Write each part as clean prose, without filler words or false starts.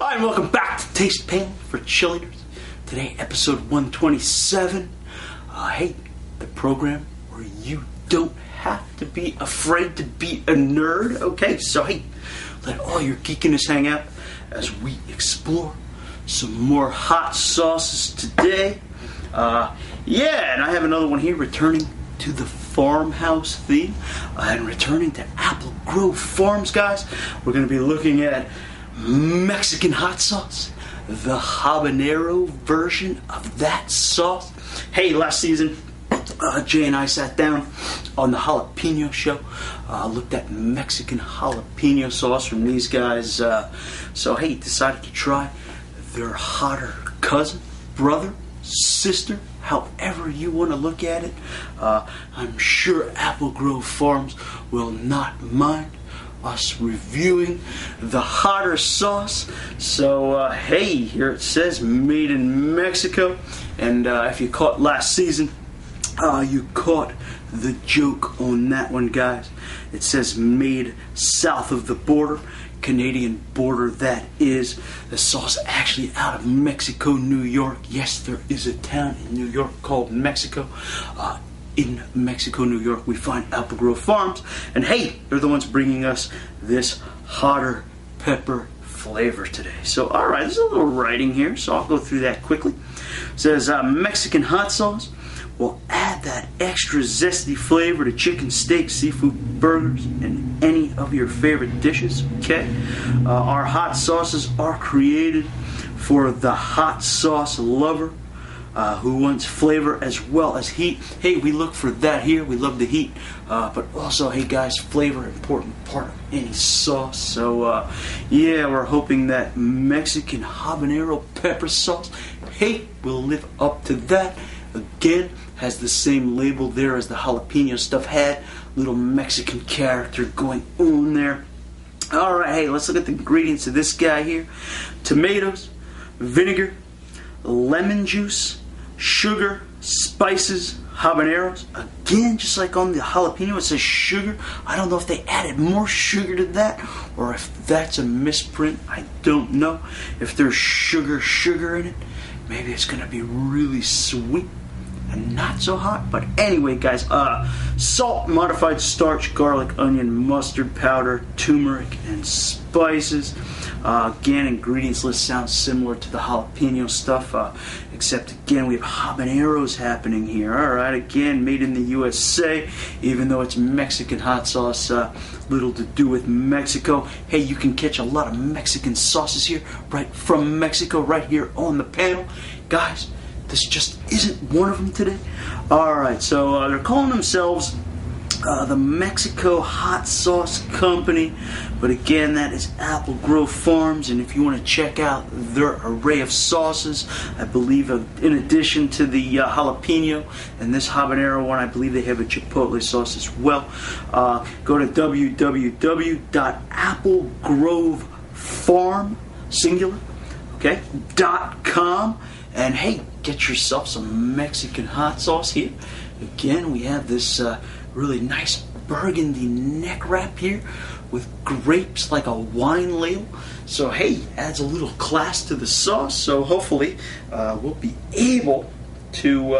Hi, and welcome back to Taste Pan for Chilliners. Today, episode 127. Hey, the program where you don't have to be afraid to be a nerd. Okay, so hey, let all your geekiness hang out as we explore some more hot sauces today. Yeah, and I have another one here returning to the farmhouse theme and returning to Apple Grove Farms, guys. We're going to be looking at Mexican hot sauce, the habanero version of that sauce. Hey, last season, Jay and I sat down on the jalapeno show, looked at Mexican jalapeno sauce from these guys. So hey, decided to try their hotter cousin, brother, sister, however you want to look at it. I'm sure Apple Grove Farms will not mind us reviewing the hotter sauce. So hey, here it says made in Mexico, and if you caught last season, you caught the joke on that one, guys. It says made south of the border, Canadian border that is. The sauce actually out of Mexico, New York. Yes, there is a town in New York called Mexico. In Mexico, New York, we find Apple Grove Farms, and hey, they're the ones bringing us this hotter pepper flavor today. So alright, there's a little writing here, so I'll go through that quickly. It says Mexican hot sauce will add that extra zesty flavor to chicken, steak, seafood, burgers, and any of your favorite dishes. Okay, our hot sauces are created for the hot sauce lover who wants flavor as well as heat. Hey, we look for that here. We love the heat, but also, hey guys, flavor, important part of any sauce. So yeah, we're hoping that Mexican habanero pepper sauce, hey, will live up to that. Again, has the same label there as the jalapeno stuff had. Little Mexican character going on there. Alright, hey, let's look at the ingredients of this guy here. Tomatoes, vinegar, lemon juice, sugar, spices, habaneros. Again, just like on the jalapeno, it says sugar. I don't know if they added more sugar to that or if that's a misprint. I don't know. If there's sugar in it, maybe it's going to be really sweet and not so hot. But anyway, guys, salt, modified starch, garlic, onion, mustard powder, turmeric, and spices. Again, ingredients list sounds similar to the jalapeno stuff, except again we have habaneros happening here. Alright, again, made in the USA, even though it's Mexican hot sauce, little to do with Mexico. Hey, you can catch a lot of Mexican sauces here, right from Mexico, right here on the panel. Guys, this just isn't one of them today. Alright, so they're calling themselves the Mexico Hot Sauce Company, but again, that is Apple Grove Farms. And if you want to check out their array of sauces, I believe in addition to the jalapeno and this habanero one, I believe they have a chipotle sauce as well. Go to www.applegrovefarm, singular, okay, .com, and hey, get yourself some Mexican hot sauce here. Again, we have this really nice burgundy neck wrap here with grapes like a wine label. So hey, adds a little class to the sauce. So hopefully we'll be able to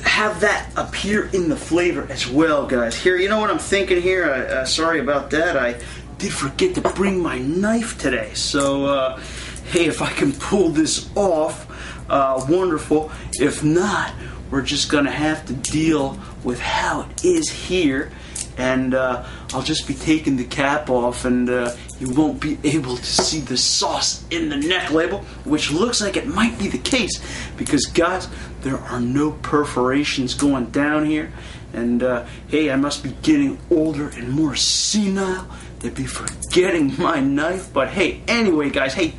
have that appear in the flavor as well, guys. Here, you know what I'm thinking here? Sorry about that. I did forget to bring my knife today. So hey, if I can pull this off, wonderful. If not, we're just going to have to deal with how it is here, and I'll just be taking the cap off, and you won't be able to see the sauce in the neck label, which looks like it might be the case, because guys, there are no perforations going down here, and hey, I must be getting older and more senile to be forgetting my knife. But hey, anyway guys, hey,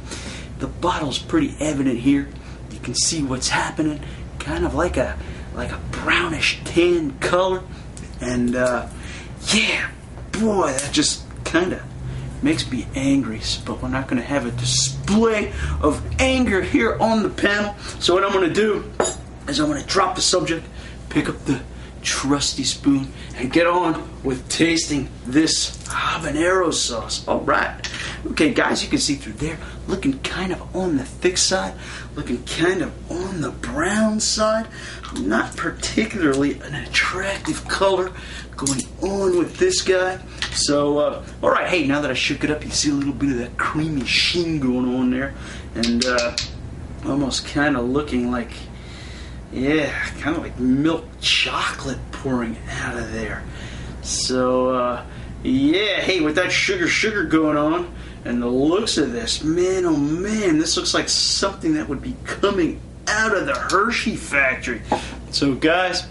the bottle's pretty evident here. You can see what's happening, kind of like a brownish tan color, and yeah, boy, that just kind of makes me angry. But we're not going to have a display of anger here on the panel. So what I'm going to do is I'm going to drop the subject, pick up the trusty spoon and get on with tasting this habanero sauce. All right. Okay, guys, you can see through there, looking kind of on the thick side, looking kind of on the brown side. Not particularly an attractive color going on with this guy. So, all right, hey, now that I shook it up, you see a little bit of that creamy sheen going on there. And almost kind of looking like, yeah, kind of like milk chocolate pouring out of there. So, yeah, hey, with that sugar going on, and the looks of this, man, oh man, this looks like something that would be coming out of the Hershey factory. So, guys,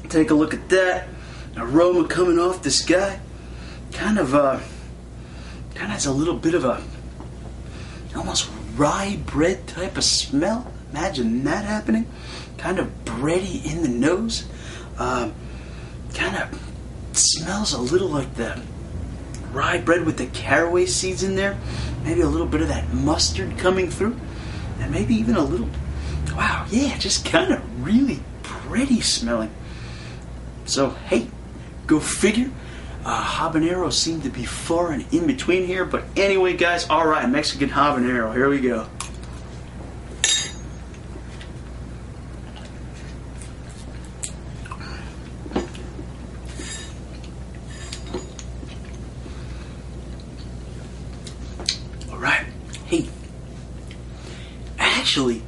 take a look at that. Aroma coming off this guy. Kind of has a little bit of a almost rye bread type of smell. Imagine that happening. Kind of bready in the nose. Kind of smells a little like the rye bread with the caraway seeds in there. Maybe a little bit of that mustard coming through. And maybe even a little, wow, yeah, just kind of really pretty smelling. So, hey, go figure. Habanero seem to be far and in between here. But anyway, guys, all right, Mexican habanero. Here we go. All right. Hey, actually,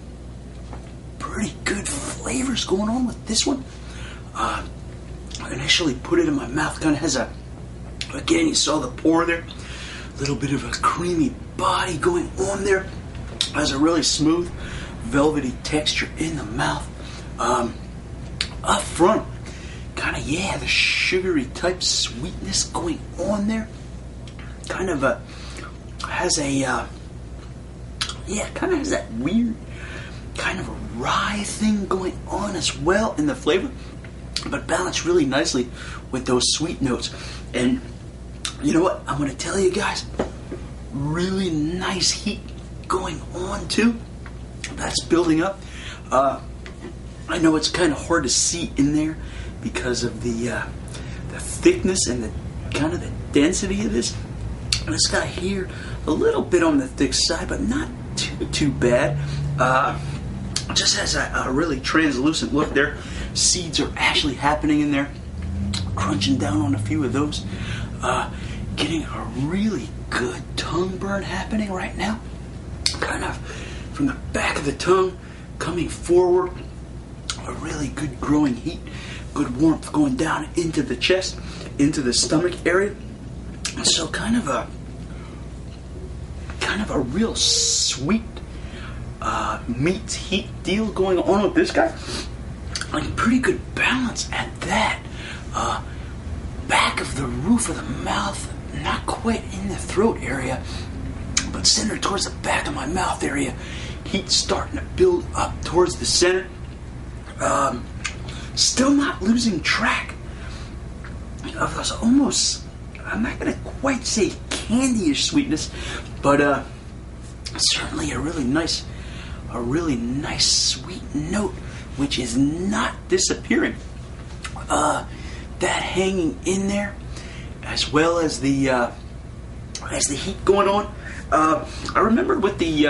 pretty good flavors going on with this one. I initially put it in my mouth, kind of has a, again, you saw the pour there, a little bit of a creamy body going on there, has a really smooth, velvety texture in the mouth. Up front, kind of, yeah, the sugary type sweetness going on there, kind of has a, yeah, kind of has that weird kind of a rye thing going on as well in the flavor, but balanced really nicely with those sweet notes. And you know what? I'm going to tell you guys, really nice heat going on too. That's building up. I know it's kind of hard to see in there because of the thickness and the kind of the density of this. And this guy here, a little bit on the thick side, but not too bad. Just has a really translucent look there. Seeds are actually happening in there. Crunching down on a few of those. Getting a really good tongue burn happening right now. Kind of from the back of the tongue coming forward. A really good growing heat. Good warmth going down into the chest, into the stomach area. So kind of a real sweet meat heat deal going on with this guy. Like pretty good balance at that. Back of the roof of the mouth, not quite in the throat area, but centered towards the back of my mouth area. Heat starting to build up towards the center. Still not losing track of those almost, I'm not going to quite say candyish sweetness, but certainly a really nice sweet note, which is not disappearing. That hanging in there, as well as the heat going on. I remember with the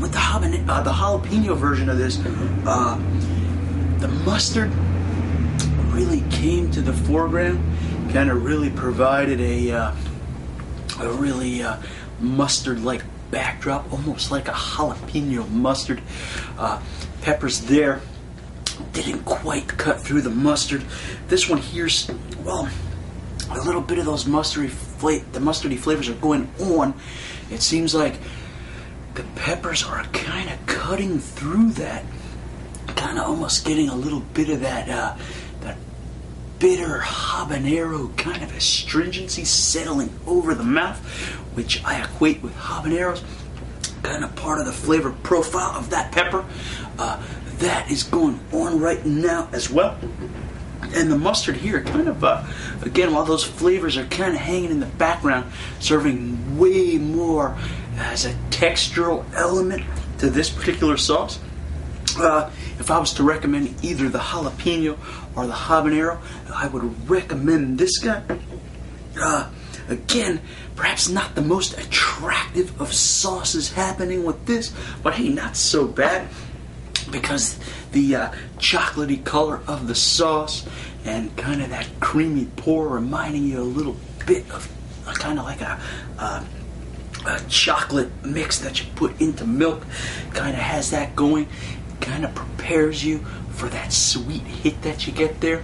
jalapeno version of this, the mustard really came to the foreground. Kind of really provided a really mustard-like backdrop, almost like a jalapeno mustard. Peppers there didn't quite cut through the mustard. This one here's, well, a little bit of those mustardy flavors are going on. It seems like the peppers are kind of cutting through that, kind of almost getting a little bit of that that bitter habanero kind of astringency settling over the mouth, which I equate with habaneros. Kind of part of the flavor profile of that pepper. That is going on right now as well. And the mustard here, kind of, again, while those flavors are kind of hanging in the background, serving way more as a textural element to this particular sauce. If I was to recommend either the jalapeno or the habanero, I would recommend this guy. Again, perhaps not the most attractive of sauces happening with this, but hey, not so bad, because the chocolatey color of the sauce and kind of that creamy pour reminding you a little bit of kind of like a chocolate mix that you put into milk, kind of has that going, kind of prepares you for that sweet hit that you get there.